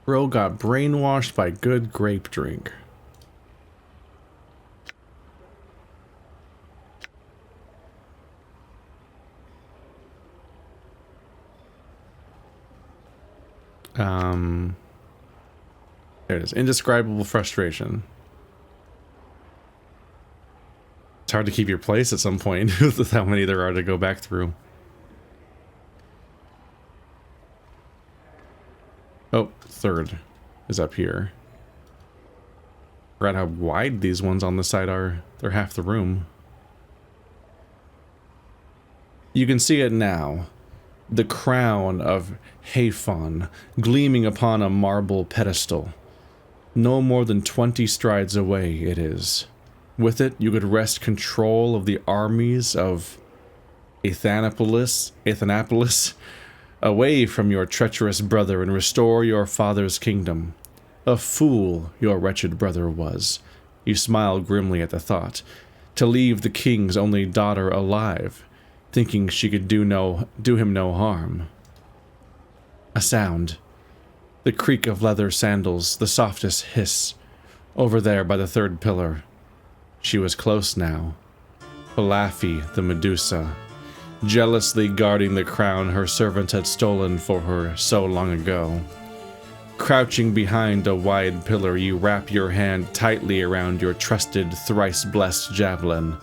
Bro got brainwashed by good grape drink. There it is. Indescribable frustration. It's hard to keep your place at some point with how many there are to go back through. Oh, third is up here. Forgot how wide these ones on the side are. They're half the room. You can see it now. The crown of Haphon gleaming upon a marble pedestal. No more than 20 strides away it is. With it, you could wrest control of the armies of Athanapolis, away from your treacherous brother and restore your father's kingdom. A fool your wretched brother was. You smile grimly at the thought. To leave the king's only daughter alive, thinking she could do him no harm. A sound. The creak of leather sandals, the softest hiss. Over there by the third pillar. She was close now. Palafi, the Medusa, jealously guarding the crown her servant had stolen for her so long ago. Crouching behind a wide pillar, you wrap your hand tightly around your trusted, thrice-blessed javelin.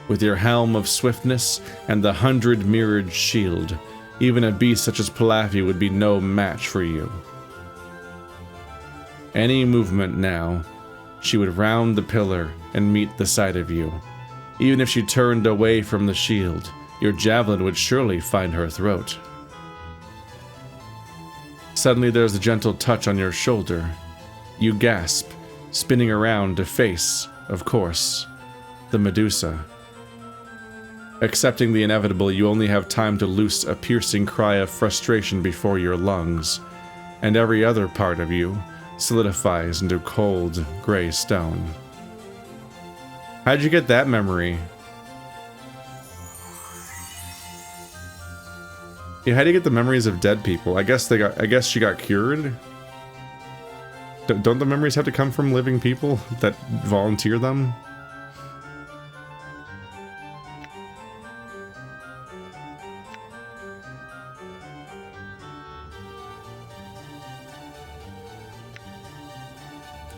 With your helm of swiftness and the 100-mirrored shield, even a beast such as Palafi would be no match for you. Any movement now, she would round the pillar and meet the side of you. Even if she turned away from the shield, your javelin would surely find her throat. Suddenly there's a gentle touch on your shoulder. You gasp, spinning around to face, of course, the Medusa. Accepting the inevitable, you only have time to loose a piercing cry of frustration before your lungs, and every other part of you solidifies into cold, gray stone. How'd you get that memory? Yeah, how do you get the memories of dead people? I guess she got cured? Don't the memories have to come from living people that volunteer them?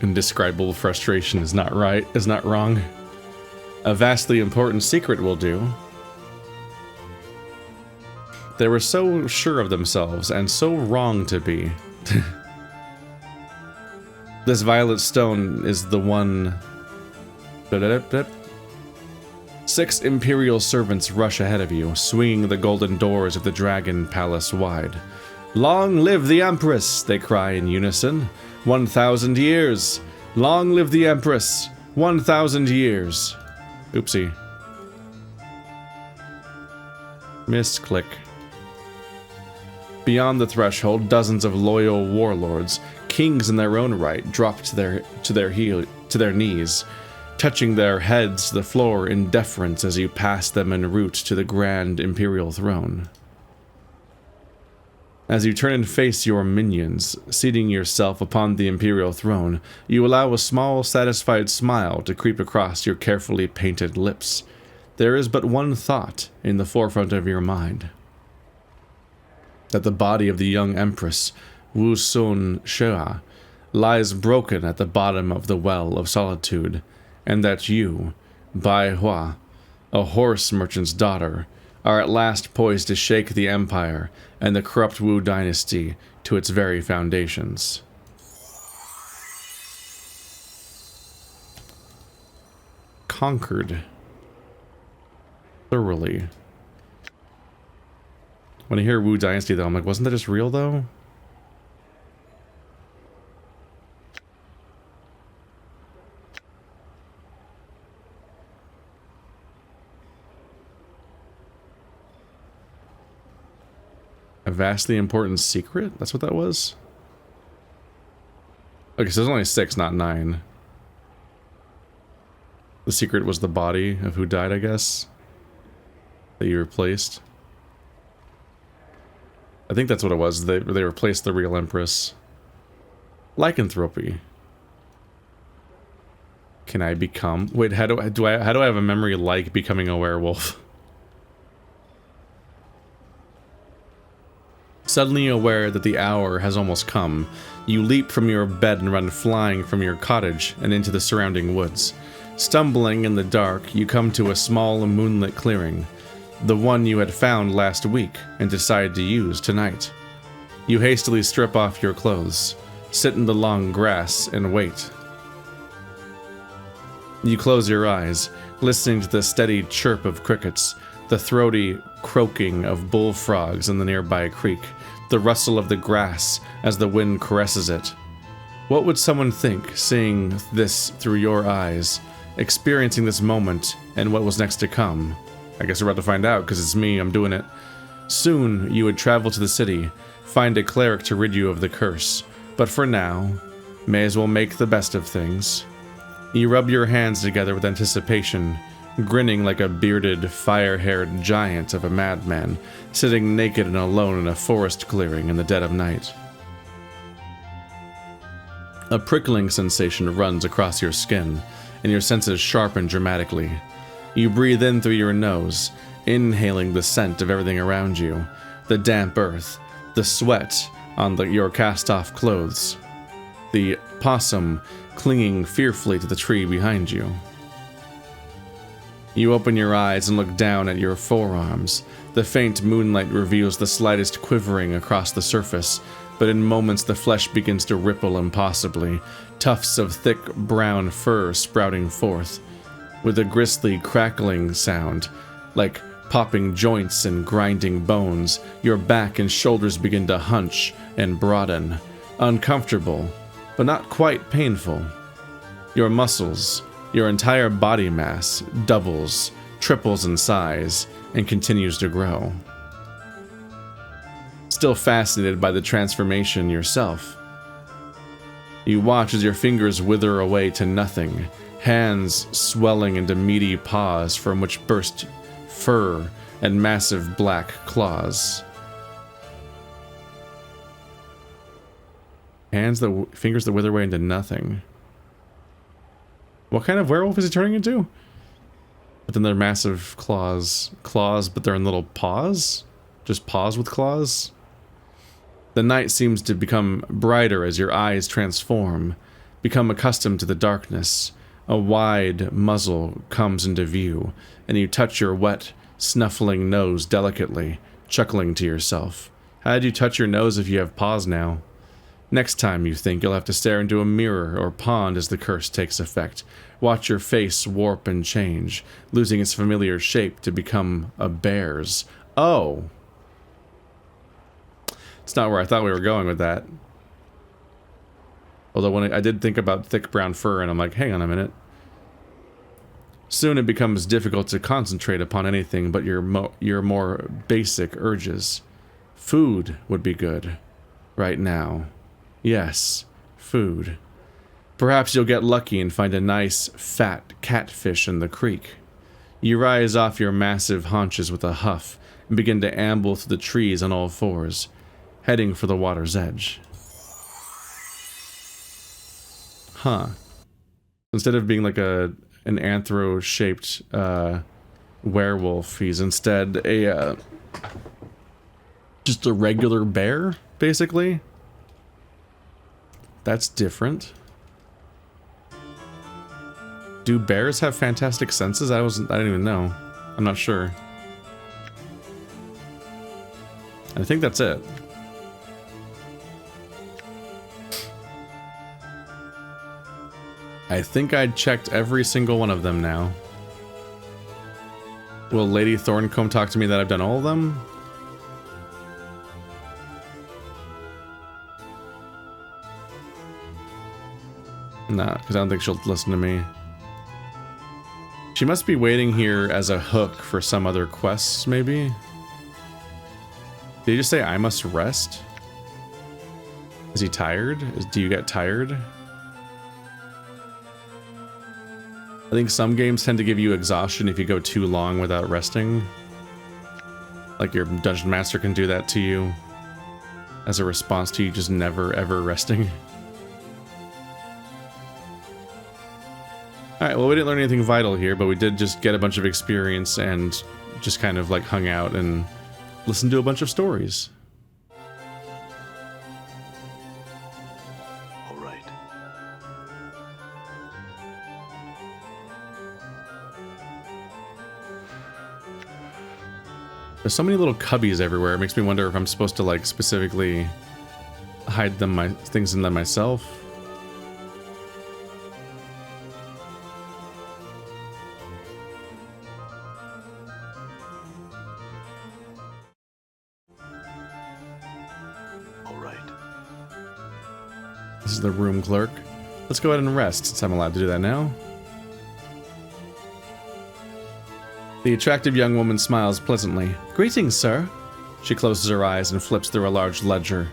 Indescribable frustration is not wrong. A vastly important secret will do. They were so sure of themselves, and so wrong to be. This violet stone is the one... 6 Imperial servants rush ahead of you, swinging the golden doors of the Dragon Palace wide. "Long live the Empress!" they cry in unison. 1,000 years! Long live the Empress! 1,000 years! Oopsie. Misclick. Beyond the threshold, dozens of loyal warlords, kings in their own right, drop to their knees, touching their heads to the floor in deference as you pass them en route to the grand Imperial throne. As you turn and face your minions, seating yourself upon the Imperial throne, you allow a small, satisfied smile to creep across your carefully painted lips. There is but one thought in the forefront of your mind. That the body of the young Empress, Wu Sun Shua, lies broken at the bottom of the Well of Solitude, and that you, Bai Hua, a horse merchant's daughter, are at last poised to shake the Empire and the corrupt Wu dynasty to its very foundations. Conquered. Thoroughly. When I hear Wu dynasty though, I'm like, wasn't that just real though? A vastly important secret? That's what that was? Okay, so there's only 6, not 9. The secret was the body of who died, I guess? That you replaced? I think that's what it was. They replaced the real Empress. Lycanthropy. Can I become... Wait, how do I have a memory like becoming a werewolf? Suddenly aware that the hour has almost come, you leap from your bed and run flying from your cottage and into the surrounding woods. Stumbling in the dark, you come to a small moonlit clearing, the one you had found last week and decided to use tonight. You hastily strip off your clothes, sit in the long grass, and wait. You close your eyes, listening to the steady chirp of crickets, the throaty croaking of bullfrogs in the nearby creek, the rustle of the grass as the wind caresses it. What would someone think, seeing this through your eyes, experiencing this moment and what was next to come? I guess we're about to find out, because it's me, I'm doing it. Soon, you would travel to the city, find a cleric to rid you of the curse. But for now, may as well make the best of things. You rub your hands together with anticipation, grinning like a bearded, fire-haired giant of a madman, sitting naked and alone in a forest clearing in the dead of night. A prickling sensation runs across your skin, and your senses sharpen dramatically. You breathe in through your nose, inhaling the scent of everything around you, the damp earth, the sweat on your cast-off clothes, the possum clinging fearfully to the tree behind you. You open your eyes and look down at your forearms. The faint moonlight reveals the slightest quivering across the surface, but in moments the flesh begins to ripple impossibly, tufts of thick brown fur sprouting forth, with a grisly crackling sound, like popping joints and grinding bones. Your back and shoulders begin to hunch and broaden, uncomfortable, but not quite painful. Your muscles, your entire body mass, doubles, triples in size, and continues to grow. Still fascinated by the transformation yourself, you watch as your fingers wither away to nothing, hands swelling into meaty paws from which burst fur and massive black claws. Fingers that wither away into nothing. What kind of werewolf is he turning into? But then they're massive claws, but they're in little paws? Just paws with claws? The night seems to become brighter as your eyes transform, become accustomed to the darkness. A wide muzzle comes into view, and you touch your wet, snuffling nose delicately, chuckling to yourself. How did you touch your nose if you have paws now? Next time you think you'll have to stare into a mirror or pond as the curse takes effect. Watch your face warp and change, losing its familiar shape to become a bear's. Oh! It's not where I thought we were going with that. Although when I did think about thick brown fur, and I'm like, hang on a minute. Soon it becomes difficult to concentrate upon anything but your more basic urges. Food would be good. Right now. Yes, food. Perhaps you'll get lucky and find a nice, fat catfish in the creek. You rise off your massive haunches with a huff and begin to amble through the trees on all fours, heading for the water's edge. Huh. Instead of being like an anthro-shaped werewolf, he's instead just a regular bear, basically. That's different. Do bears have fantastic senses? I didn't even know. I'm not sure. I think that's it. I think I checked every single one of them now. Will Lady Thorncombe talk to me that I've done all of them? Nah, because I don't think she'll listen to me. She must be waiting here as a hook for some other quests, maybe? Did he just say I must rest? Is he tired? Do you get tired? I think some games tend to give you exhaustion if you go too long without resting. Like your dungeon master can do that to you as a response to you just never ever resting. Alright, well we didn't learn anything vital here, but we did just get a bunch of experience and just kind of like hung out and listened to a bunch of stories. Alright. There's so many little cubbies everywhere, it makes me wonder if I'm supposed to like specifically hide them things in them myself. This is the room clerk. Let's go ahead and rest, since I'm allowed to do that now. The attractive young woman smiles pleasantly. Greetings, sir. She closes her eyes and flips through a large ledger,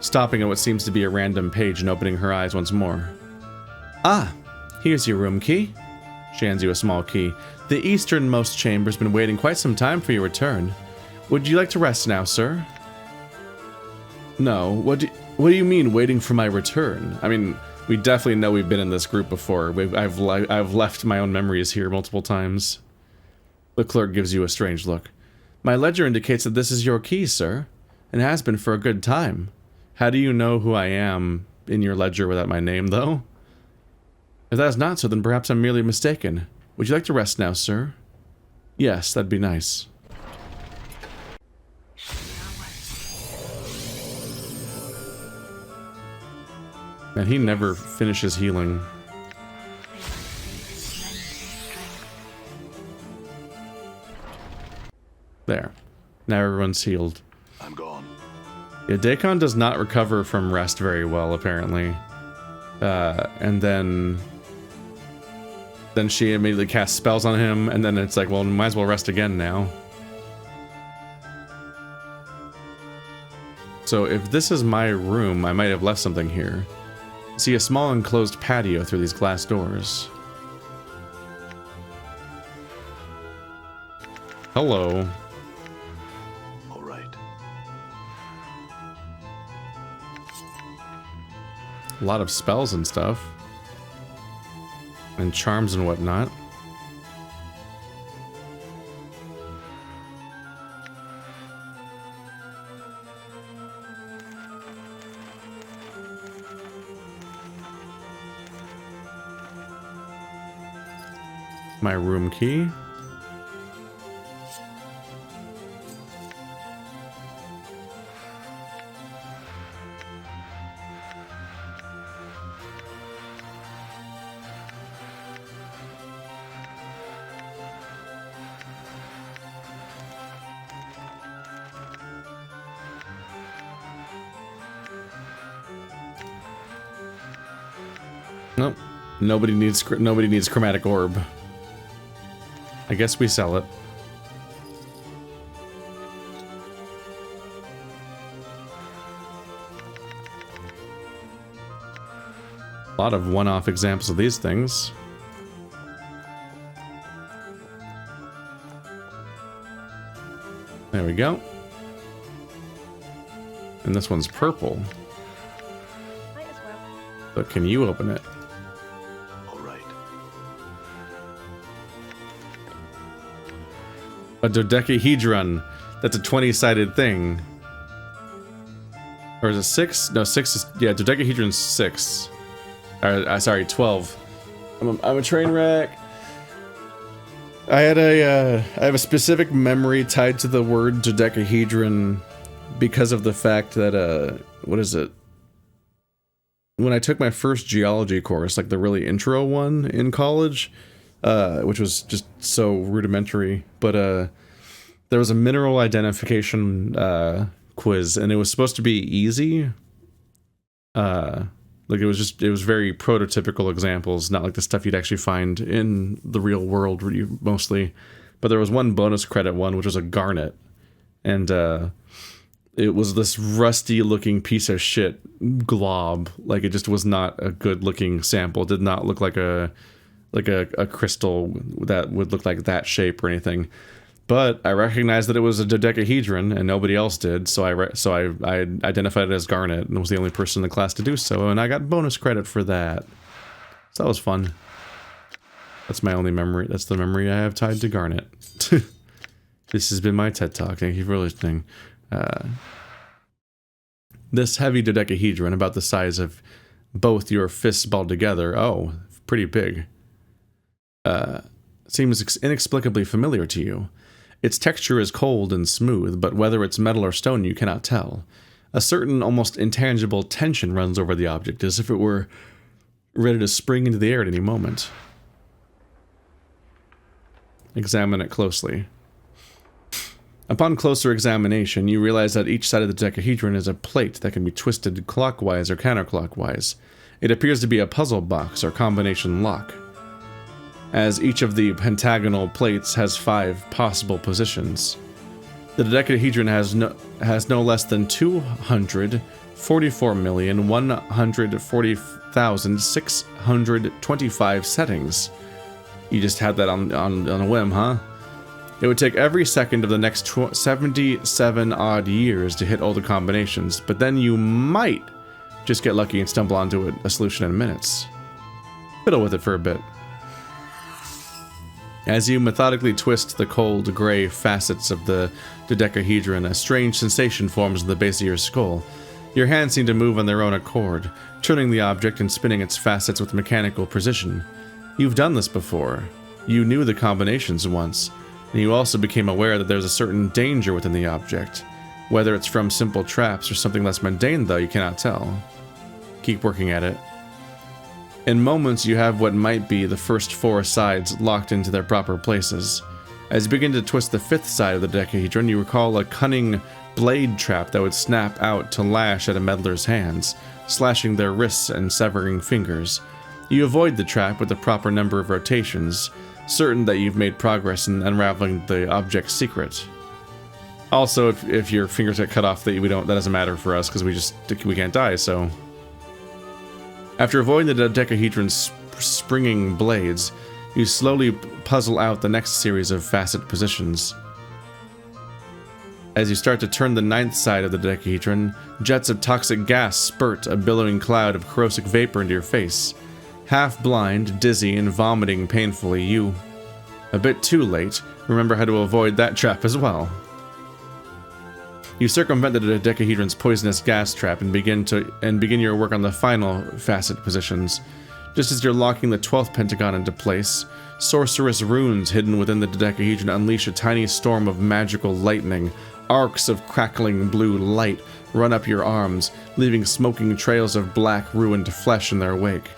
stopping at what seems to be a random page and opening her eyes once more. Ah, here's your room key. She hands you a small key. The easternmost chamber's been waiting quite some time for your return. Would you like to rest now, sir? No, what do you mean, waiting for my return? I mean, we definitely know we've been in this group before. I've left my own memories here multiple times. The clerk gives you a strange look. My ledger indicates that this is your key, sir, and has been for a good time. How do you know who I am in your ledger without my name, though? If that is not so, then perhaps I'm merely mistaken. Would you like to rest now, sir? Yes, that'd be nice. And he never finishes healing. There. Now everyone's healed. I'm gone. Yeah, Daikon does not recover from rest very well, apparently. And then she immediately casts spells on him, and then it's like, well, might as well rest again now. So if this is my room, I might have left something here. See a small enclosed patio through these glass doors. Hello. All right. A lot of spells and stuff. And charms and whatnot. My room key. Nope. Nobody needs chromatic orb. I guess we sell it. A lot of one-off examples of these things. There we go. And this one's purple. Might as well. But can you open it? A dodecahedron. That's a 20-sided thing. Or is it 6? No, 6 is... Yeah, dodecahedron's 6. Sorry, 12. I'm a train wreck. I have a specific memory tied to the word dodecahedron because of the fact that, what is it? When I took my first geology course, like the really intro one in college... which was just so rudimentary, but there was a mineral identification quiz, and it was supposed to be easy. Like it was very prototypical examples, not like the stuff you'd actually find in the real world mostly. But there was one bonus credit one, which was a garnet, and it was this rusty looking piece of shit glob. Like it just was not a good looking sample. It did not look like a crystal that would look like that shape or anything, but I recognized that it was a dodecahedron and nobody else did, so I identified it as garnet and was the only person in the class to do so, and I got bonus credit for that. So that was fun. That's my only memory. That's the memory I have tied to Garnet. This has been my TED Talk. Thank you for listening. This heavy dodecahedron, about the size of both your fists balled together, oh, pretty big, seems inexplicably familiar to you. Its texture is cold and smooth, but whether it's metal or stone you cannot tell. A certain, almost intangible tension runs over the object, as if it were ready to spring into the air at any moment. Examine it closely. Upon closer examination, you realize that each side of the dodecahedron is a plate that can be twisted clockwise or counterclockwise. It appears to be a puzzle box or combination lock, as each of the pentagonal plates has 5 possible positions. The dodecahedron has no less than 244,140,625 settings. You just had that on a whim, huh? It would take every second of the next 77 odd years to hit all the combinations, but then you might just get lucky and stumble onto a solution in minutes. Fiddle with it for a bit. As you methodically twist the cold, gray facets of the dodecahedron, a strange sensation forms in the base of your skull. Your hands seem to move on their own accord, turning the object and spinning its facets with mechanical precision. You've done this before. You knew the combinations once, and you also became aware that there's a certain danger within the object. Whether it's from simple traps or something less mundane, though, you cannot tell. Keep working at it. In moments, you have what might be the first 4 sides locked into their proper places. As you begin to twist the 5th side of the dodecahedron, you recall a cunning blade trap that would snap out to lash at a meddler's hands, slashing their wrists and severing fingers. You avoid the trap with the proper number of rotations, certain that you've made progress in unraveling the object's secret. Also, if your fingers get cut off, that doesn't matter for us because we can't die. So, after avoiding the dodecahedron's springing blades, you slowly puzzle out the next series of facet positions. As you start to turn the 9th side of the dodecahedron, jets of toxic gas spurt a billowing cloud of corrosive vapor into your face. Half blind, dizzy, and vomiting painfully, you, a bit too late, remember how to avoid that trap as well. You circumvent the dodecahedron's poisonous gas trap and begin your work on the final facet positions. Just as you're locking the 12th pentagon into place, sorcerous runes hidden within the dodecahedron unleash a tiny storm of magical lightning. Arcs of crackling blue light run up your arms, leaving smoking trails of black, ruined flesh in their wake.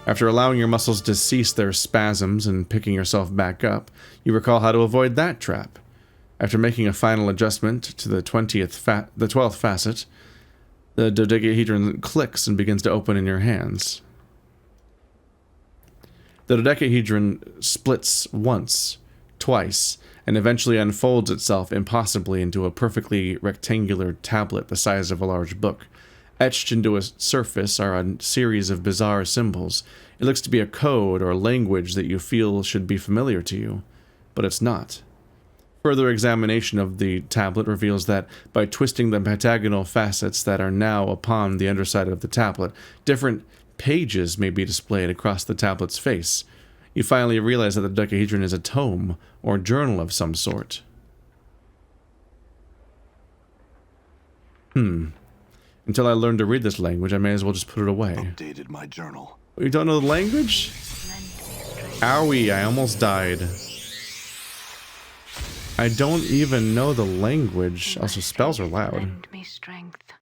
After allowing your muscles to cease their spasms and picking yourself back up, you recall how to avoid that trap. After making a final adjustment to the 12th facet, the dodecahedron clicks and begins to open in your hands. The dodecahedron splits once, twice, and eventually unfolds itself impossibly into a perfectly rectangular tablet the size of a large book. Etched into a surface are a series of bizarre symbols. It looks to be a code or language that you feel should be familiar to you, but it's not. Further examination of the tablet reveals that by twisting the pentagonal facets that are now upon the underside of the tablet, different pages may be displayed across the tablet's face. You finally realize that the dodecahedron is a tome or journal of some sort. Until I learn to read this language, I may as well just put it away. Updated my journal. You don't know the language? Owie, I almost died. I don't even know the language. Also, spells are loud. Lend me strength.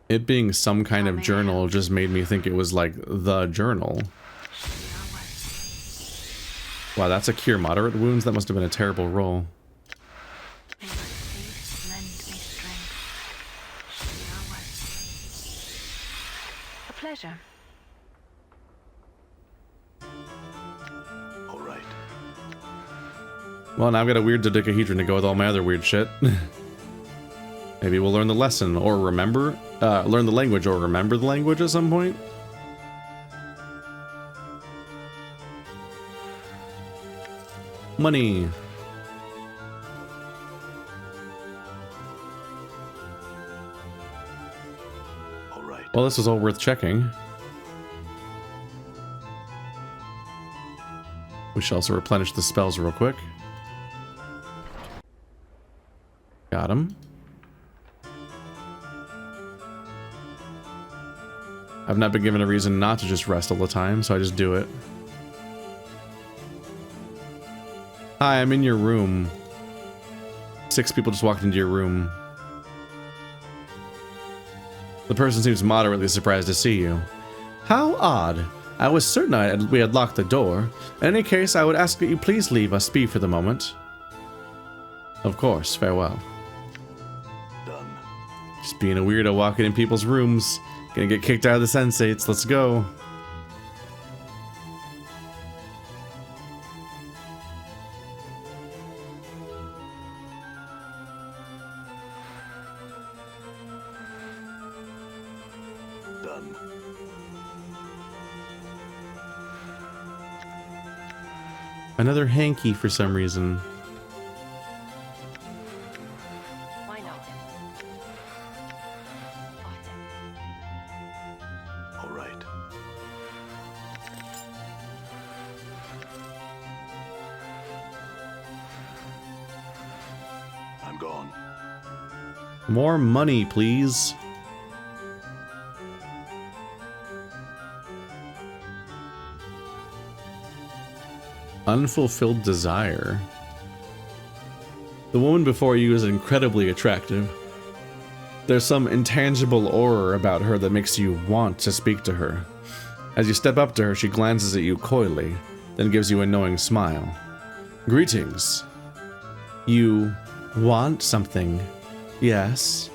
It being some kind of journal just made me think it was like the journal. Wow, that's a cure moderate wounds? That must have been a terrible roll. May my faith lend me strength. A pleasure. All right. Well, now I've got a weird dodecahedron to go with all my other weird shit. Maybe we'll learn the lesson, or learn the language, or remember the language at some point. Money. All right. Well, this was all worth checking. We should also replenish the spells real quick. Got him. I've not been given a reason not to just rest all the time, so I just do it. Hi, I'm in your room. 6 people just walked into your room. The person seems moderately surprised to see you. How odd. I was certain we had locked the door. In any case, I would ask that you please leave us be for the moment. Of course, farewell. Done. Just being a weirdo walking in people's rooms. Gonna get kicked out of the sensates. Let's go. Done. Another hanky for some reason. Why not? All right. I'm gone. More money, please. Unfulfilled desire. The woman before you is incredibly attractive. There's some intangible aura about her that makes you want to speak to her. As you step up to her, she glances at you coyly, then gives you a knowing smile. Greetings. You want something, yes?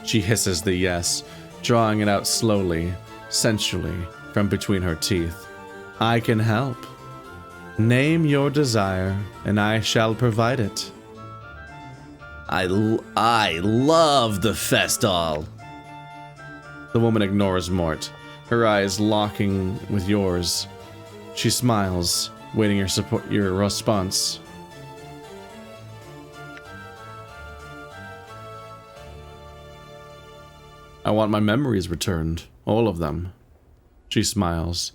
She hisses the yes, drawing it out slowly, sensually, from between her teeth. I can help. Name your desire, and I shall provide it. I love the Festal. The woman ignores Morte, her eyes locking with yours. She smiles, waiting your response. I want my memories returned, all of them. She smiles.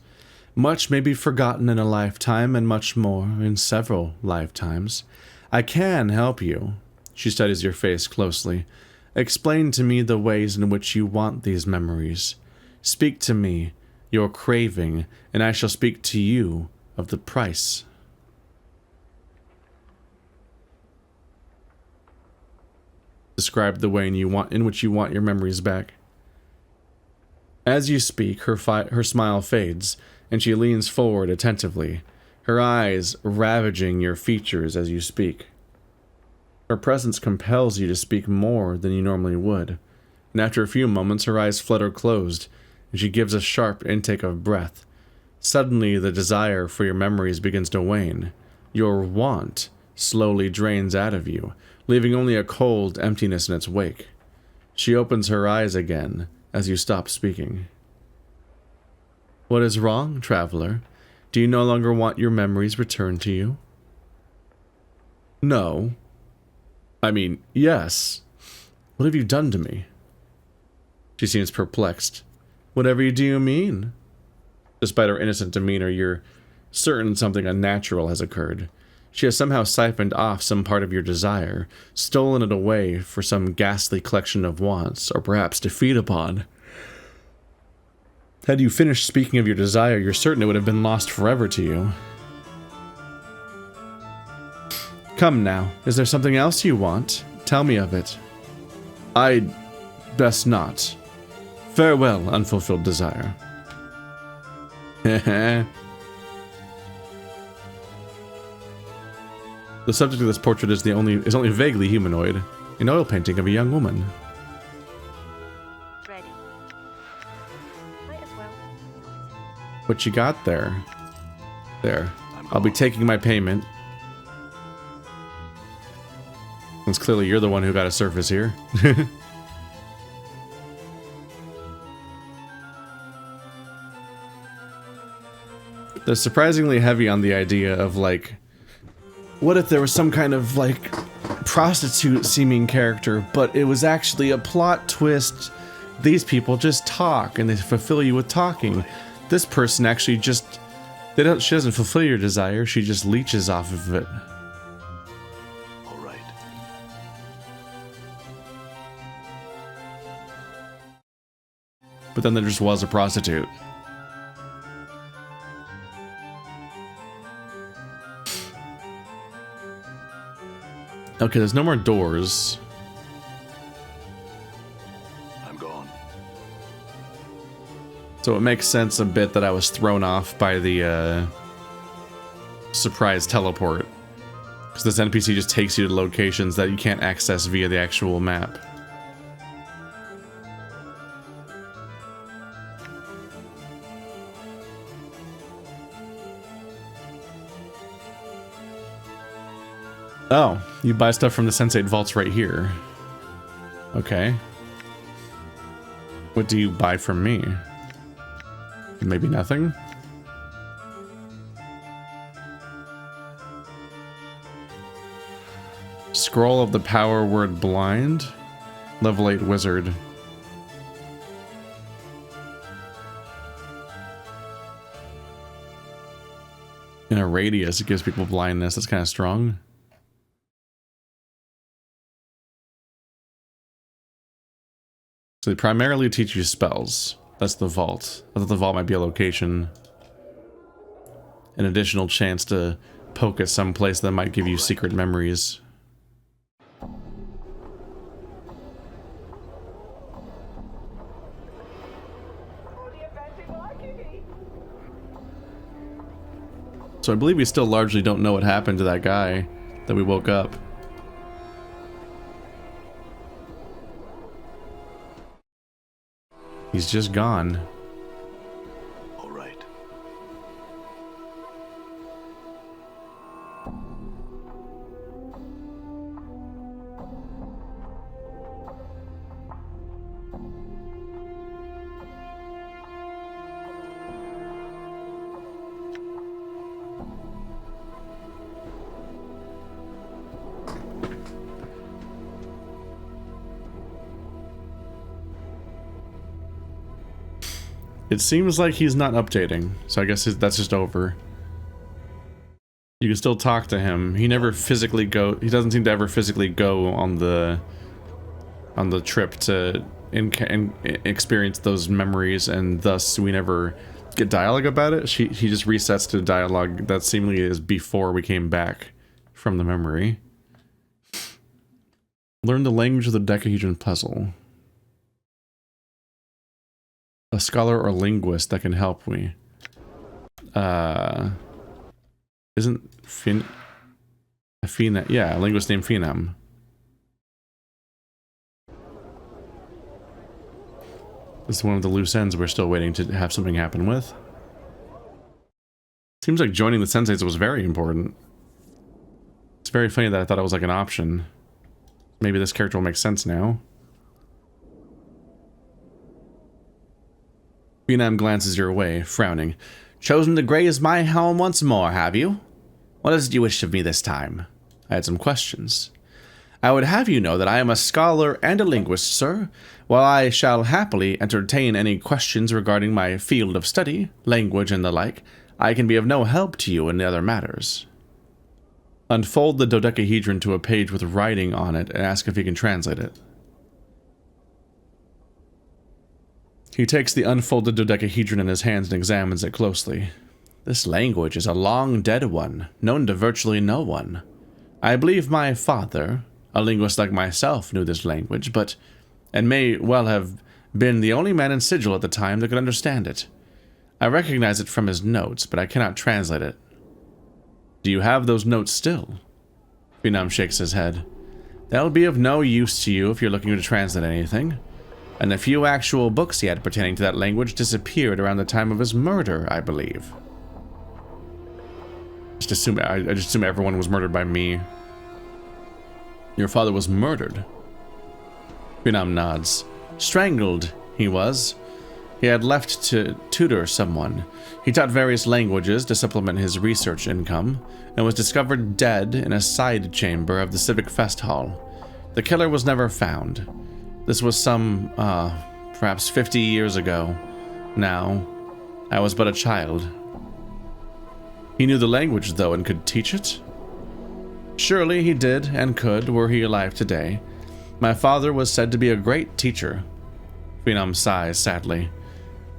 Much may be forgotten in a lifetime, and much more in several lifetimes. I can help you. She studies your face closely. Explain to me the ways in which you want these memories. Speak to me, your craving, and I shall speak to you of the price. Describe the way in which you want your memories back. As you speak, her smile fades, and she leans forward attentively, her eyes ravaging your features as you speak. Her presence compels you to speak more than you normally would, and after a few moments her eyes flutter closed, and she gives a sharp intake of breath. Suddenly the desire for your memories begins to wane. Your want slowly drains out of you, leaving only a cold emptiness in its wake. She opens her eyes again as you stop speaking. What is wrong, traveler? Do you no longer want your memories returned to you? No. I mean, yes. What have you done to me? She seems perplexed. Whatever do you mean? Despite her innocent demeanor, you're certain something unnatural has occurred. She has somehow siphoned off some part of your desire, stolen it away for some ghastly collection of wants, or perhaps to feed upon. Had you finished speaking of your desire, you're certain it would have been lost forever to you. Come now, is there something else you want? Tell me of it. I'd best not. Farewell, unfulfilled desire. The subject of this portrait is only vaguely humanoid, an oil painting of a young woman. Ready. Might as well. What you got there? There. I'll be taking my payment. Since clearly you're the one who got a surface here. They're surprisingly heavy on the idea of, like, what if there was some kind of, like, prostitute-seeming character, but it was actually a plot twist These people just talk and they fulfill you with talking. This person actually just, she doesn't fulfill your desire, she just leeches off of it. All right. But then there just was a prostitute. Okay, there's no more doors. I'm gone. So it makes sense a bit that I was thrown off by the surprise teleport. Because this NPC just takes you to locations that you can't access via the actual map. Oh, you buy stuff from the Sensate vaults right here. Okay. What do you buy from me? Maybe nothing? Scroll of the power word blind. Level 8 wizard. In a radius, it gives people blindness. That's kind of strong. So they primarily teach you spells. That's the vault. I thought the vault might be a location. An additional chance to poke at some place that might give you secret memories. So I believe we still largely don't know what happened to that guy that we woke up. He's just gone. All right. It seems like he's not updating, so I guess that's just over. You can still talk to him. He never physically he doesn't seem to ever physically go on the trip to experience those memories, and thus we never get dialogue about it. He just resets to dialogue that seemingly is before we came back from the memory. Learn the language of the dodecahedron puzzle. A scholar or linguist that can help me. Isn't yeah, a linguist named Phenom. This is one of the loose ends we're still waiting to have something happen with. Seems like joining the Sensates was very important. It's very funny that I thought it was like an option. Maybe this character will make sense now. Phenom glances your way, frowning. Chosen to graze my helm once more, have you? What is it you wish of me this time? I had some questions. I would have you know that I am a scholar and a linguist, sir. While I shall happily entertain any questions regarding my field of study, language, and the like, I can be of no help to you in the other matters. Unfold the dodecahedron to a page with writing on it and ask if you can translate it. He takes the unfolded dodecahedron in his hands and examines it closely. This language is a long dead one, known to virtually no one. I believe my father, a linguist like myself, knew this language, and may well have been the only man in Sigil at the time that could understand it. I recognize it from his notes, but I cannot translate it. Do you have those notes still? Phenom shakes his head. They'll be of no use to you if you're looking to translate anything. And the few actual books he had pertaining to that language disappeared around the time of his murder, I believe. I just assume everyone was murdered by me. Your father was murdered? Phenom nods. Strangled, he was. He had left to tutor someone. He taught various languages to supplement his research income, and was discovered dead in a side chamber of the Civic Fest Hall. The killer was never found. This was some, perhaps 50 years ago. Now, I was but a child. He knew the language, though, and could teach it? Surely he did and could, were he alive today. My father was said to be a great teacher. Phenom sighs sadly.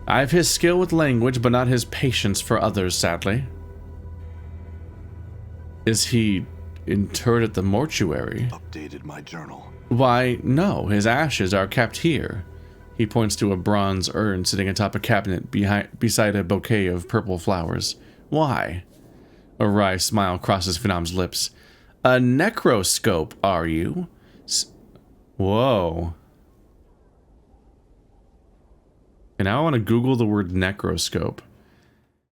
I've his skill with language, but not his patience for others, sadly. Is he interred at the mortuary? Updated my journal. Why, no, his ashes are kept here. He points to a bronze urn sitting atop a cabinet beside a bouquet of purple flowers. Why? A wry smile crosses Phenom's lips. A necroscope, are you? Whoa. And now I want to Google the word necroscope.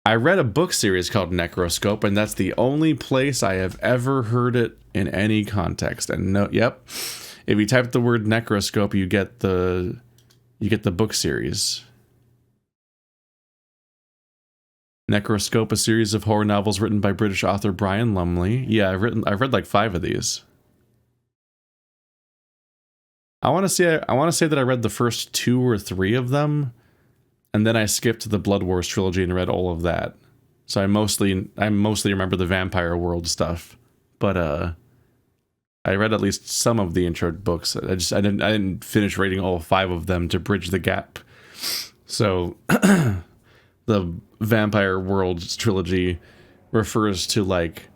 I read a book series called Necroscope, and that's the only place I have ever heard it in any context. And no, yep, if you type the word necroscope, you get the book series. Necroscope, a series of horror novels written by British author Brian Lumley. Yeah, I've read like 5 of these. I want to say that I read the first 2 or 3 of them, and then I skipped to the Blood Wars trilogy and read all of that. So I mostly remember the Vampire World stuff, but I read at least some of the intro books. I didn't finish reading all 5 of them to bridge the gap. So the Vampire World trilogy refers to like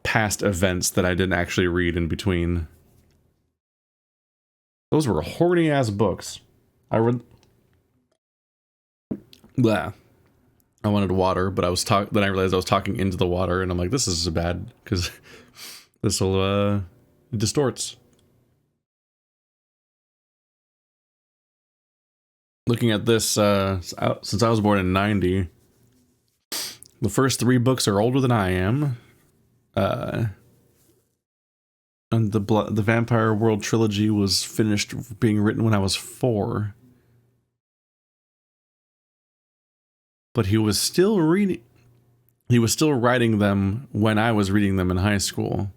past events that I didn't actually read in between. Those were horny ass books. I read. Blah. I wanted water, but then I realized I was talking into the water, and I'm like, this is bad because this will distorts. Looking at this, since I was born in '90, the first 3 books are older than I am. And the Vampire World trilogy was finished being written when I was 4. But he was still writing them when I was reading them in high school.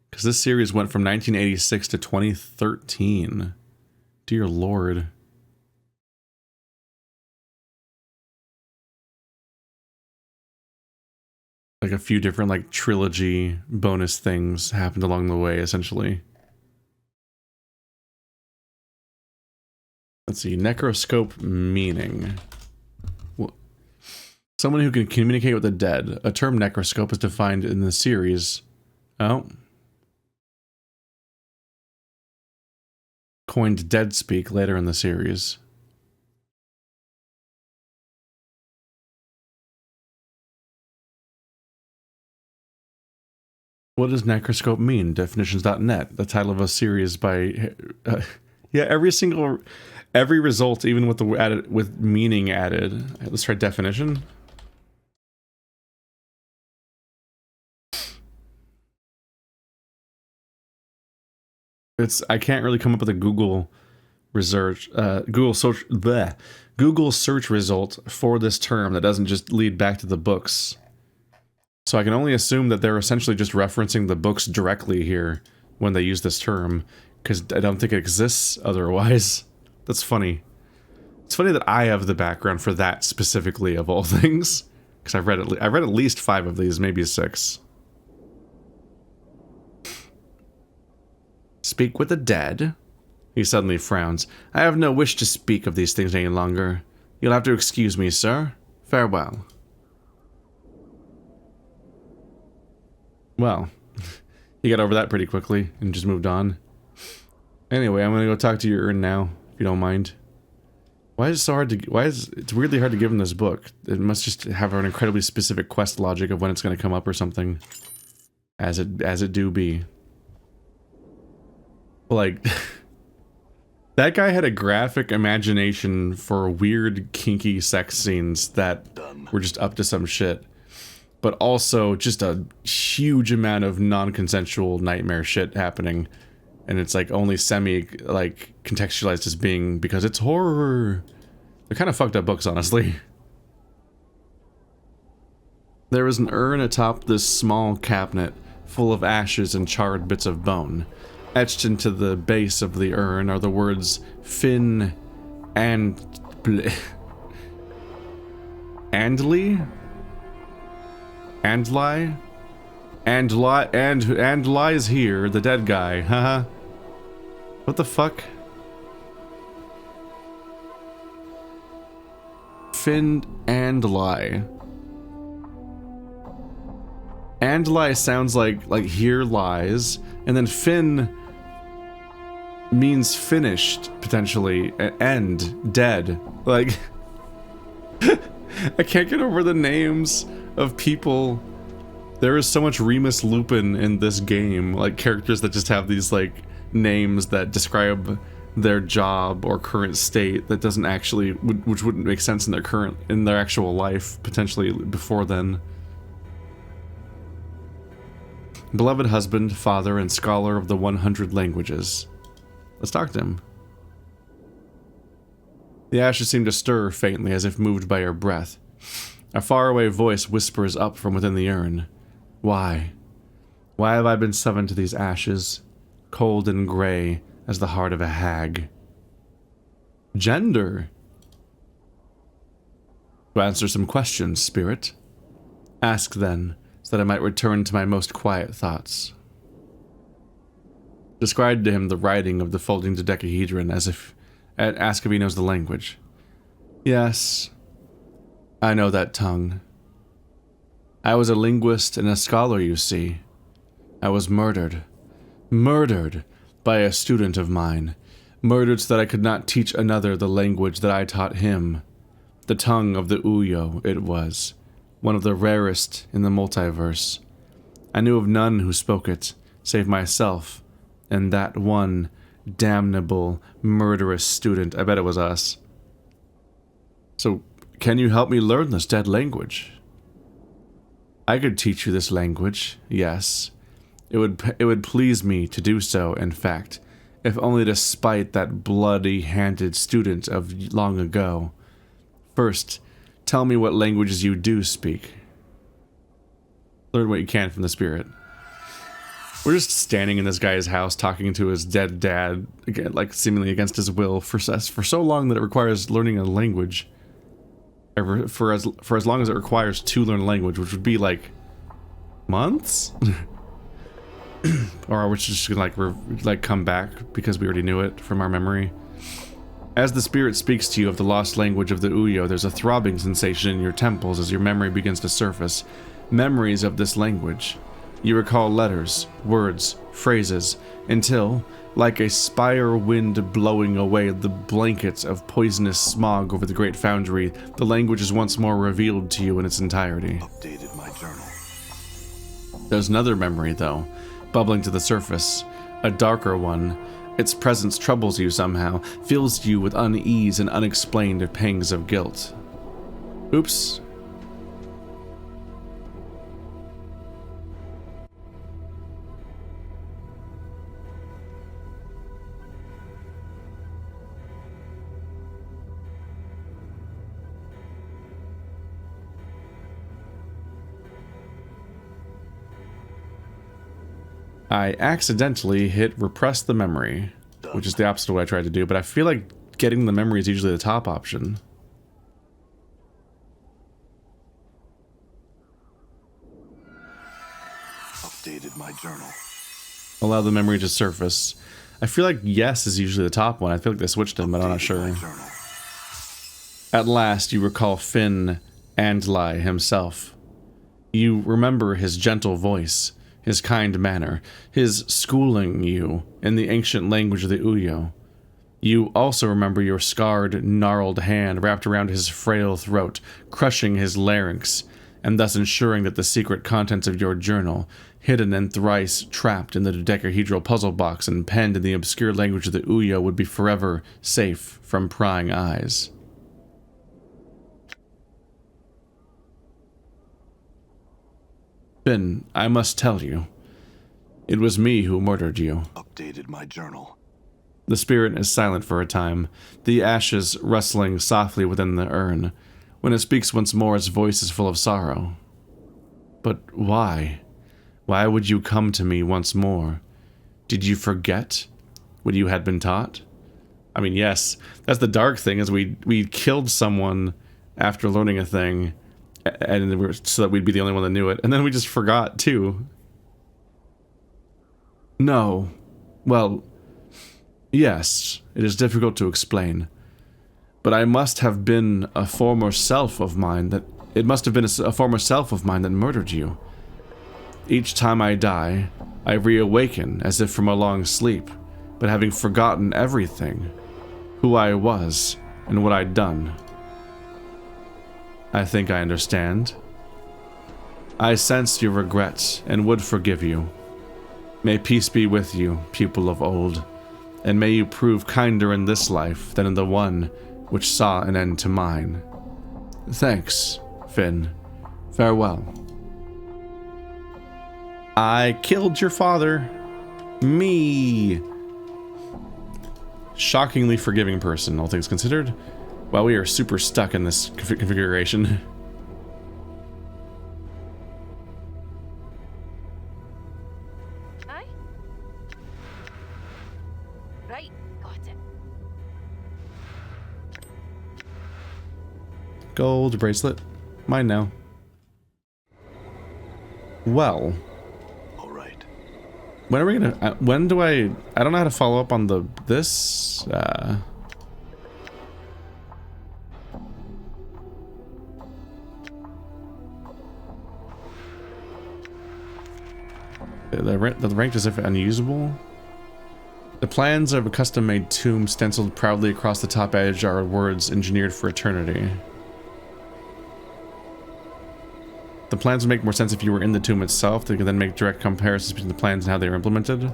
Because this series went from 1986 to 2013. Dear Lord. Like a few different like trilogy bonus things happened along the way, essentially. Let's see, necroscope meaning. Someone who can communicate with the dead. A term necroscope is defined in the series. Oh. Coined dead speak later in the series. What does necroscope mean? Definitions.net. The title of a series by yeah, every result, even with the added with meaning added. Let's try definition. I can't really come up with a Google search result for this term that doesn't just lead back to the books. So I can only assume that they're essentially just referencing the books directly here when they use this term, because I don't think it exists otherwise. That's funny. It's funny that I have the background for that specifically of all things, because I read at least 5 of these, maybe 6. Speak with the dead? He suddenly frowns. I have no wish to speak of these things any longer. You'll have to excuse me, sir. Farewell. Well, he got over that pretty quickly and just moved on. Anyway, I'm gonna go talk to your urn now, if you don't mind. It's weirdly hard to give him this book. It must just have an incredibly specific quest logic of when it's gonna come up or something. As it do be. Like, that guy had a graphic imagination for weird, kinky sex scenes that were just up to some shit. But also just a huge amount of non-consensual nightmare shit happening. And it's like only contextualized as being because it's horror. They're kind of fucked up books, honestly. There was an urn atop this small cabinet full of ashes and charred bits of bone. Etched into the base of the urn are the words Fin and... Andly? Andli? Andli is here, the dead guy, haha. What the fuck? Finn Andli. Andli sounds like here lies, and then Finn means finished, potentially. End, dead. Like, I can't get over the names of people. There is so much Remus Lupin in this game, like characters that just have these like names that describe their job or current state that doesn't actually, which wouldn't make sense in their actual life, potentially before then. Beloved husband, father, and scholar of the 100 languages. Let's talk to him. The ashes seem to stir faintly as if moved by her breath. A faraway voice whispers up from within the urn. Why? Why have I been summoned to these ashes, cold and grey as the heart of a hag? Gender? To answer some questions, spirit. Ask then, so that I might return to my most quiet thoughts. Described to him the writing of the folding dodecahedron as if... Ask if he knows the language. Yes, I know that tongue. I was a linguist and a scholar, you see. I was murdered. Murdered by a student of mine. Murdered so that I could not teach another the language that I taught him. The tongue of the Uyo, it was. One of the rarest in the multiverse. I knew of none who spoke it, save myself, and that one damnable, murderous student. I bet it was us. So, can you help me learn this dead language? I could teach you this language, yes. It would please me to do so, in fact, if only to spite that bloody-handed student of long ago. First, tell me what languages you do speak. Learn what you can from the spirit. We're just standing in this guy's house talking to his dead dad, again, like seemingly against his will, for so long that it requires learning a language. For as long as it requires to learn a language, which would be like months? Or which is just gonna like come back because we already knew it from our memory. As the spirit speaks to you of the lost language of the Uyo, there's a throbbing sensation in your temples as your memory begins to surface. Memories of this language. You recall letters, words, phrases, until, like a spire wind blowing away the blankets of poisonous smog over the great foundry, the language is once more revealed to you in its entirety. Updated my journal. There's another memory, though, bubbling to the surface. A darker one. Its presence troubles you somehow, fills you with unease and unexplained pangs of guilt. Oops. I accidentally hit repress the memory, which is the opposite of what I tried to do, but I feel like getting the memory is usually the top option. Updated my journal. Allow the memory to surface. I feel like yes is usually the top one. I feel like they switched them, but I'm not sure. At last, you recall Finn Andli himself. You remember his gentle voice, his kind manner, his schooling you in the ancient language of the Uyo. You also remember your scarred, gnarled hand wrapped around his frail throat, crushing his larynx, and thus ensuring that the secret contents of your journal, hidden and thrice trapped in the dodecahedral puzzle box and penned in the obscure language of the Uyo, would be forever safe from prying eyes. Finn, I must tell you, it was me who murdered you. Updated my journal. The spirit is silent for a time, the ashes rustling softly within the urn. When it speaks once more, its voice is full of sorrow. But why? Why would you come to me once more? Did you forget what you had been taught? I mean, yes, that's the dark thing, is we killed someone after learning a thing, and so that we'd be the only one that knew it, and then we just forgot too. No. Well, yes, it is difficult to explain. But I must have been a former self of mine that... It must have been a former self of mine that murdered you. Each time I die, I reawaken as if from a long sleep, but having forgotten everything. Who I was, and what I'd done. I think I understand. I sense your regret, and would forgive you. May peace be with you, pupil of old, and may you prove kinder in this life than in the one which saw an end to mine. Thanks, Finn. Farewell. I killed your father. Me. Shockingly forgiving person, all things considered. Well, we are super stuck in this configuration. Aye. Right, got it. Gold bracelet. Mine now. Well. Alright. When are we gonna... when do I don't know how to follow up on this. The ranked as if unusable. The plans of a custom-made tomb stenciled proudly across the top edge are words engineered for eternity. The plans would make more sense if you were in the tomb itself. They could then make direct comparisons between the plans and how they were implemented.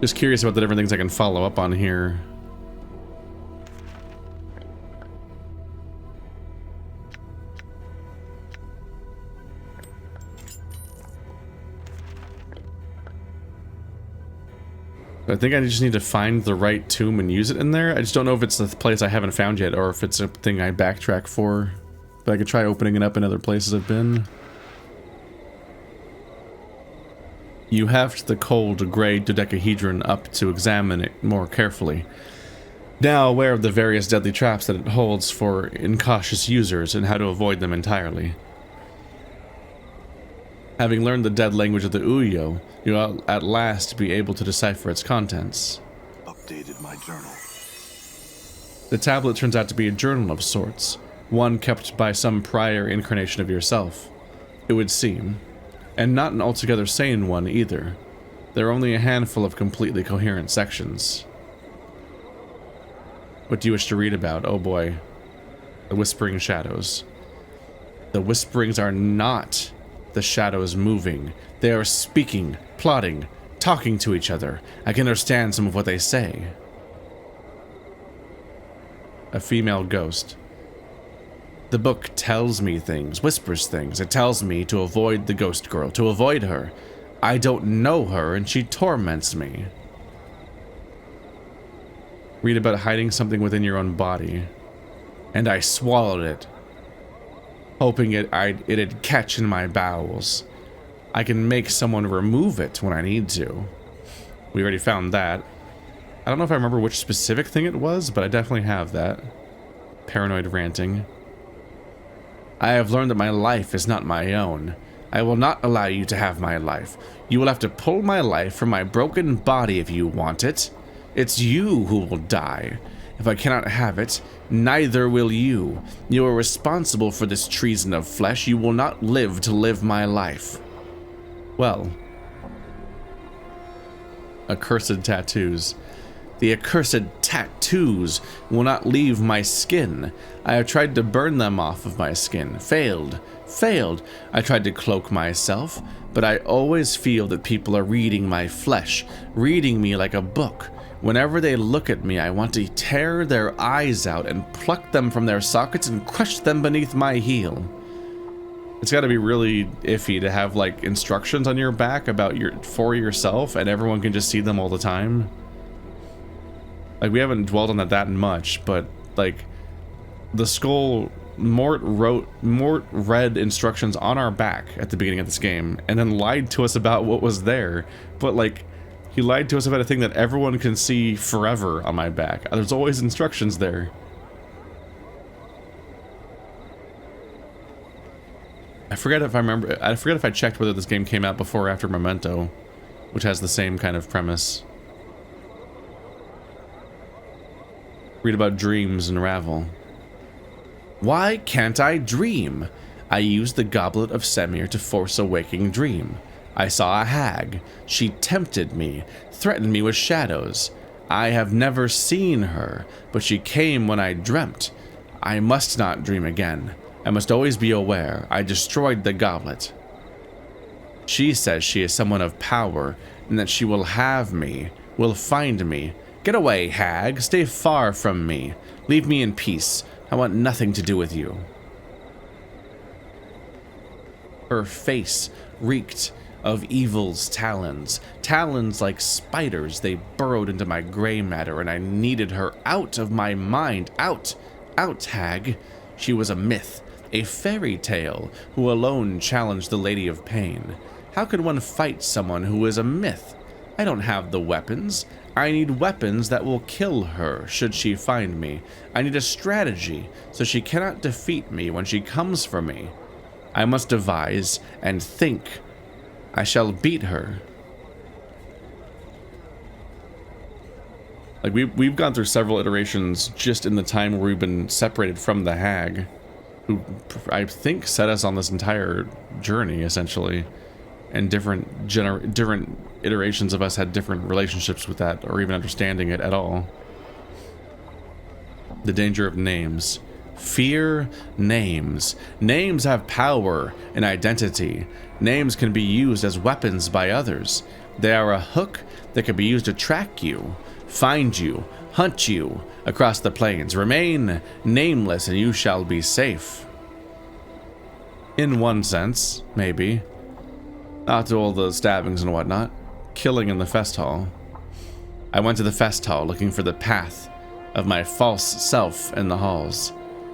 Just curious about the different things I can follow up on here. I think I just need to find the right tomb and use it in there. I just don't know if it's the place I haven't found yet or if it's a thing I backtrack for. But I could try opening it up in other places I've been. You heft the cold gray dodecahedron up to examine it more carefully. Now aware of the various deadly traps that it holds for incautious users and how to avoid them entirely. Having learned the dead language of the Uyo, you'll at last be able to decipher its contents. Updated my journal. The tablet turns out to be a journal of sorts, one kept by some prior incarnation of yourself, it would seem, and not an altogether sane one either. There are only a handful of completely coherent sections. What do you wish to read about? Oh boy. The Whispering Shadows. The whisperings are not the shadows moving. They are speaking, plotting, talking to each other. I can understand some of what they say. A female ghost. The book tells me things, whispers things. It tells me to avoid the ghost girl, to avoid her. I don't know her, and she torments me. Read about hiding something within your own body. And I swallowed it, hoping it'd catch in my bowels. I can make someone remove it when I need to. We already found that. I don't know if I remember which specific thing it was, but I definitely have that. Paranoid ranting. I have learned that my life is not my own. I will not allow you to have my life. You will have to pull my life from my broken body if you want it. It's you who will die. If I cannot have it, neither will you. You are responsible for this treason of flesh. You will not live to live my life. Well. Accursed tattoos. The accursed tattoos will not leave my skin. I have tried to burn them off of my skin. Failed. Failed. I tried to cloak myself, but I always feel that people are reading my flesh, reading me like a book. Whenever they look at me, I want to tear their eyes out and pluck them from their sockets and crush them beneath my heel. It's got to be really iffy to have like instructions on your back about for yourself and everyone can just see them all the time. Like, we haven't dwelled on that much, but like the skull, Morte read instructions on our back at the beginning of this game and then lied to us about what was there. But like, he lied to us about a thing that everyone can see forever on my back. There's always instructions there. I forget if I checked whether this game came out before or after Memento, which has the same kind of premise. Read about dreams and Ravel. Why can't I dream? I used the goblet of Semir to force a waking dream. I saw a hag. She tempted me, threatened me with shadows. I have never seen her, but she came when I dreamt. I must not dream again. I must always be aware. I destroyed the goblet. She says she is someone of power, and that she will have me, will find me. Get away, hag. Stay far from me. Leave me in peace. I want nothing to do with you. Her face reeked of evil's talons. Talons like spiders, they burrowed into my gray matter, and I needed her out of my mind. Out! Out, hag! She was a myth, a fairy tale, who alone challenged the Lady of Pain. How could one fight someone who is a myth? I don't have the weapons. I need weapons that will kill her should she find me. I need a strategy so she cannot defeat me when she comes for me. I must devise and think. I shall beat her. Like, we've gone through several iterations just in the time where we've been separated from the hag, who I think set us on this entire journey, essentially. And different iterations of us had different relationships with that, or even understanding it at all. The danger of names. Fear names. Names have power and identity. Names can be used as weapons by others. They are a hook that can be used to track you, find you, hunt you across the plains. Remain nameless and you shall be safe. In one sense, maybe. After all the stabbings and whatnot, killing in the fest hall. I went to the fest hall looking for the path of my false self in the halls.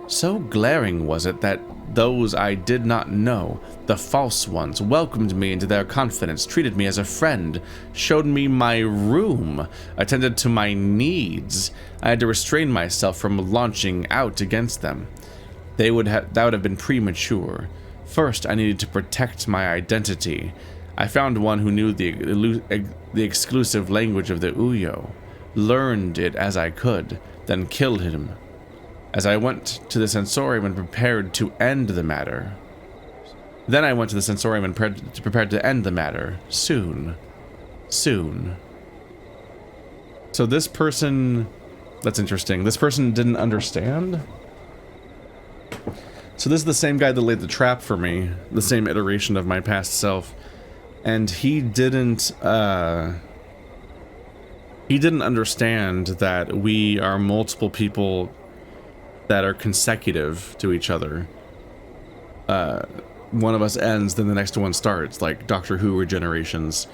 So glaring was it that those I did not know, the false ones, welcomed me into their confidence, treated me as a friend, showed me my room, attended to my needs. I had to restrain myself from launching out against them. That would have been premature. First, I needed to protect my identity. I found one who knew the exclusive language of the Uyo, learned it as I could, then killed him. As I went to the sensorium and prepared to end the matter. Then I went to the sensorium and prepared to end the matter. Soon. Soon. So this person... That's interesting. This person didn't understand? So this is the same guy that laid the trap for me, the same iteration of my past self, and he didn't understand that we are multiple people that are consecutive to each other. One of us ends, then the next one starts, like Doctor Who regenerations.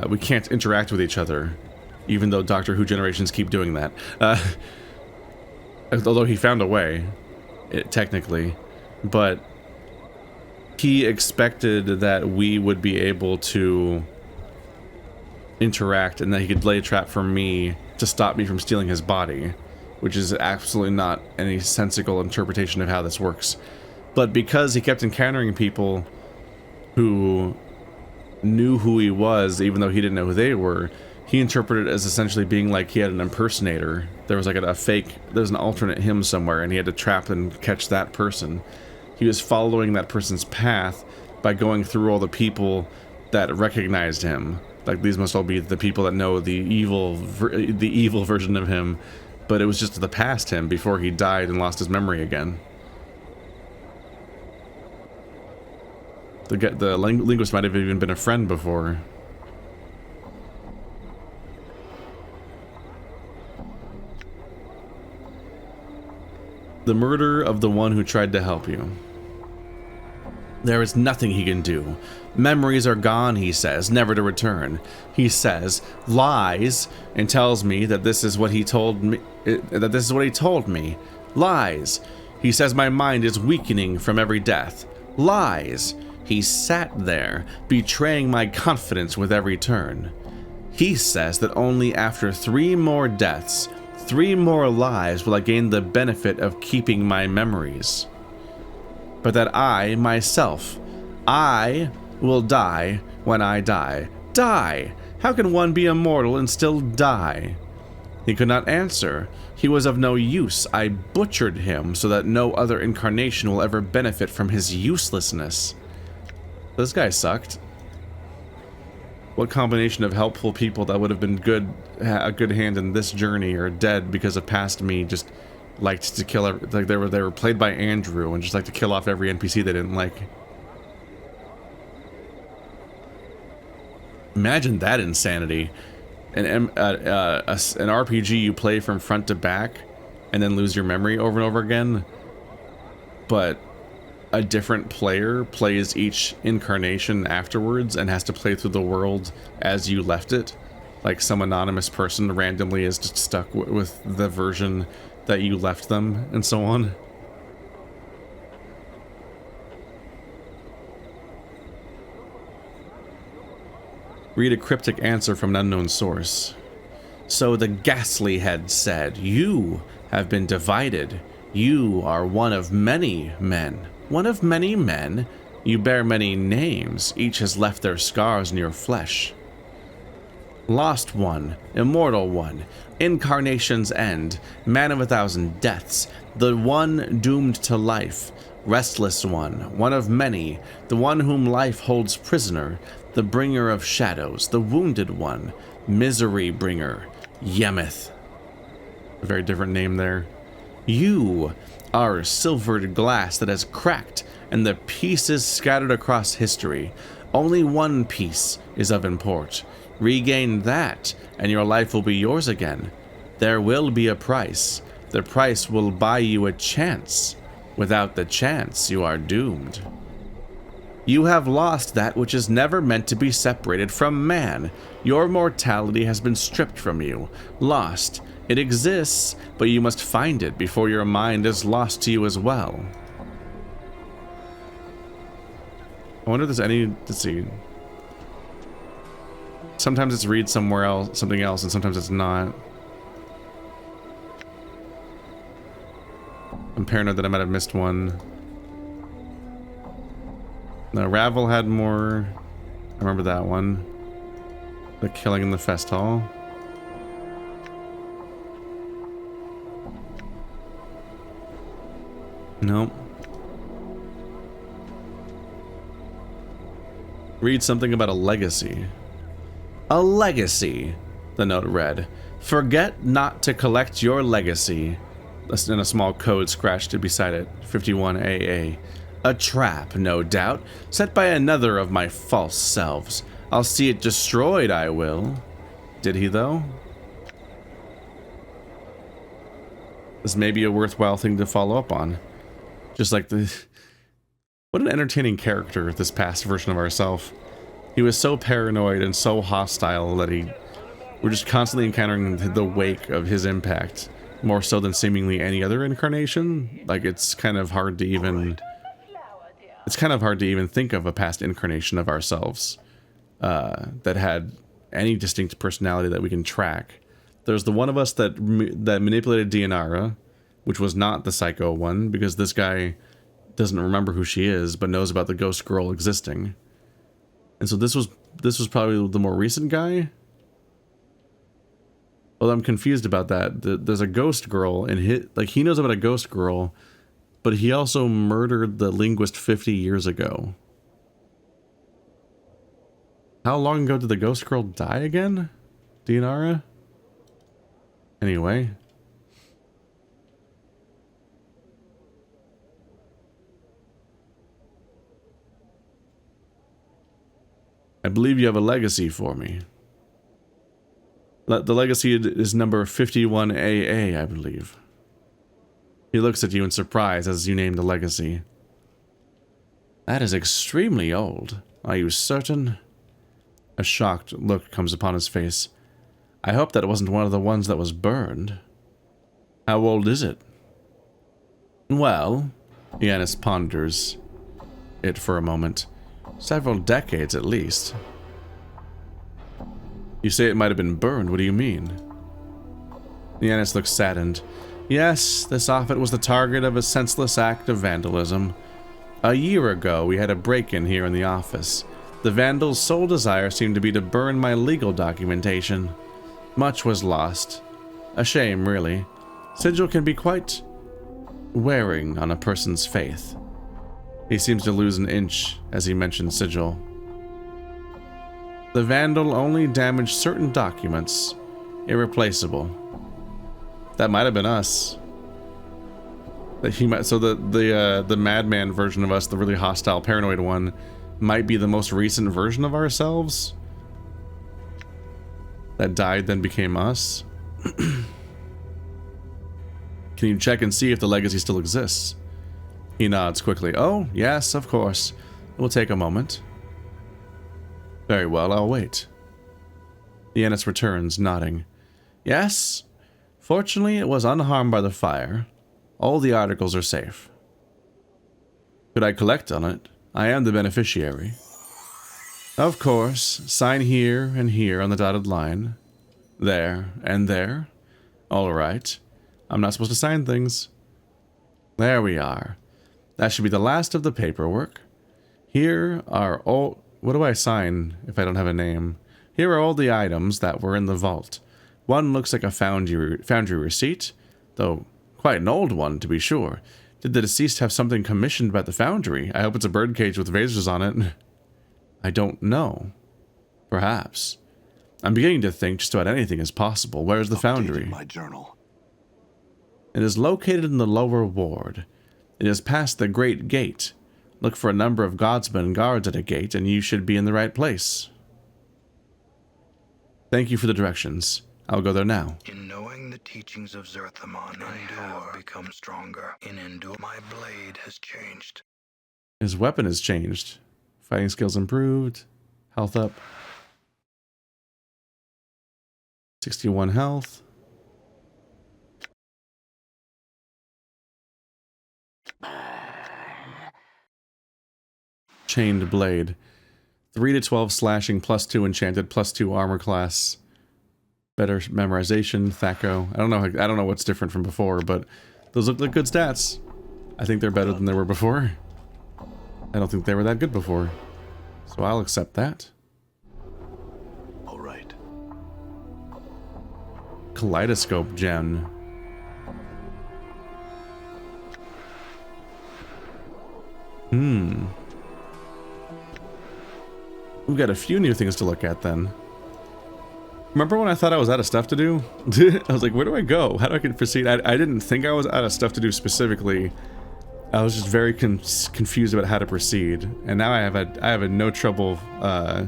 We can't interact with each other, even though Doctor Who generations keep doing that. Although he found a way. Technically, but he expected that we would be able to interact and that he could lay a trap for me to stop me from stealing his body, which is absolutely not any sensical interpretation of how this works. But because he kept encountering people who knew who he was, even though he didn't know who they were, he interpreted it as essentially being like he had an impersonator. There was like a fake, there's an alternate him somewhere, and he had to trap and catch that person. He was following that person's path by going through all the people that recognized him. Like, these must all be the people that know the evil version of him, but it was just the past him before he died and lost his memory again. The linguist might have even been a friend before. The murder of the one who tried to help you. There is nothing he can do. Memories are gone, he says, never to return. He says, lies, and tells me that this is what he told me. Lies. He says my mind is weakening from every death. Lies. He sat there, betraying my confidence with every turn. He says that only after 3 more deaths, 3 more lives will I gain the benefit of keeping my memories. But that I, myself, I will die when I die. Die! How can one be immortal and still die? He could not answer. He was of no use. I butchered him so that no other incarnation will ever benefit from his uselessness. This guy sucked. What combination of helpful people that would have been a good hand in this journey are dead because of past me just liked to kill, like they were played by Andrew and just like to kill off every NPC they didn't like. Imagine that insanity. An RPG you play from front to back and then lose your memory over and over again, but a different player plays each incarnation afterwards and has to play through the world as you left it. Like some anonymous person randomly is just stuck with the version that you left them, and so on. Read a cryptic answer from an unknown source. So the ghastly head said, "You have been divided. You are one of many men. One of many men? You bear many names. Each has left their scars in your flesh. Lost one, immortal one, incarnation's end, man of 1,000 deaths, the one doomed to life, restless one of many, the one whom life holds prisoner, the bringer of shadows, the wounded one, misery bringer, Yemeth." A very different name there. "You are silvered glass that has cracked, and the pieces scattered across history. Only one piece is of import. Regain that, and your life will be yours again. There will be a price. The price will buy you a chance. Without the chance, you are doomed. You have lost that which is never meant to be separated from man. Your mortality has been stripped from you. Lost. It exists, but you must find it before your mind is lost to you as well." I wonder if there's any... Let's see. Sometimes it's read somewhere else, something else, and sometimes it's not. I'm paranoid that I might have missed one. No, Ravel had more. I remember that one. The killing in the fest hall. Nope. Read something about a legacy. A legacy, the note read. Forget not to collect your legacy. And a small code scratched beside it. 51AA. A trap, no doubt, set by another of my false selves. I'll see it destroyed, I will. Did he, though? This may be a worthwhile thing to follow up on. Just like the... What an entertaining character, this past version of ourselves. He was so paranoid and so hostile that we're just constantly encountering the wake of his impact. More so than seemingly any other incarnation. Like, it's kind of hard to even... It's kind of hard to even think of a past incarnation of ourselves that had any distinct personality that we can track. There's the one of us that manipulated Dianara, which was not the psycho one, because this guy doesn't remember who she is, but knows about the ghost girl existing. And so this was probably the more recent guy. Well, I'm confused about that. There's a ghost girl, and he knows about a ghost girl, but he also murdered the linguist 50 years ago. How long ago did the ghost girl die again? Dianara? Anyway. I believe you have a legacy for me. The legacy is number 51AA, I believe. He looks at you in surprise as you name the legacy. That is extremely old. Are you certain? A shocked look comes upon his face. I hope that it wasn't one of the ones that was burned. How old is it? Well, Yanis ponders it for a moment. Several decades at least. You say it might have been burned, what do you mean? Yanis looks saddened. Yes, this offit was the target of a senseless act of vandalism. A year ago, we had a break-in here in the office. The vandal's sole desire seemed to be to burn my legal documentation. Much was lost. A shame, really. Sigil can be quite wearing on a person's faith. He seems to lose an inch as he mentions Sigil. The vandal only damaged certain documents, irreplaceable. That might have been us. That he might, so the madman version of us, the really hostile, paranoid one, might be the most recent version of ourselves that died, then became us. Can you check and see if the legacy still exists? He nods quickly. Oh, yes, of course. It will take a moment. Very well, I'll wait. Yanis returns, nodding. Yes. Fortunately, it was unharmed by the fire. All the articles are safe. Could I collect on it? I am the beneficiary. Of course. Sign here and here on the dotted line. There and there. All right. I'm not supposed to sign things. There we are. That should be the last of the paperwork. Here are all... What do I sign if I don't have a name? Here are all the items that were in the vault. One looks like a foundry receipt, though quite an old one, to be sure. Did the deceased have something commissioned by the foundry? I hope it's a birdcage with vases on it. I don't know. Perhaps. I'm beginning to think just about anything is possible. Where's the foundry? My journal. It is located in the lower ward. It is past the Great Gate. Look for a number of godsmen guards at a gate, and you should be in the right place. Thank you for the directions. I'll go there now. In knowing the teachings of Zerthamon, I have become stronger. In endure, my blade has changed. His weapon has changed. Fighting skills improved. Health up. 61 health. Chained blade. 3 to 12 slashing, +2 enchanted, +2 armor class. Better memorization, Thaco. I don't know what's different from before, but those look like good stats. I think they're better than they were before. I don't think they were that good before. So I'll accept that. All right. Kaleidoscope gem. We've got a few new things to look at then. Remember when I thought I was out of stuff to do? I was like, where do I go? How do I proceed? I didn't think I was out of stuff to do specifically. I was just very confused about how to proceed. And now I have no trouble. I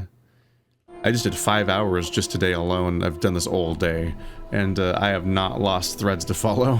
just did 5 hours just today alone. I've done this all day. And I have not lost threads to follow.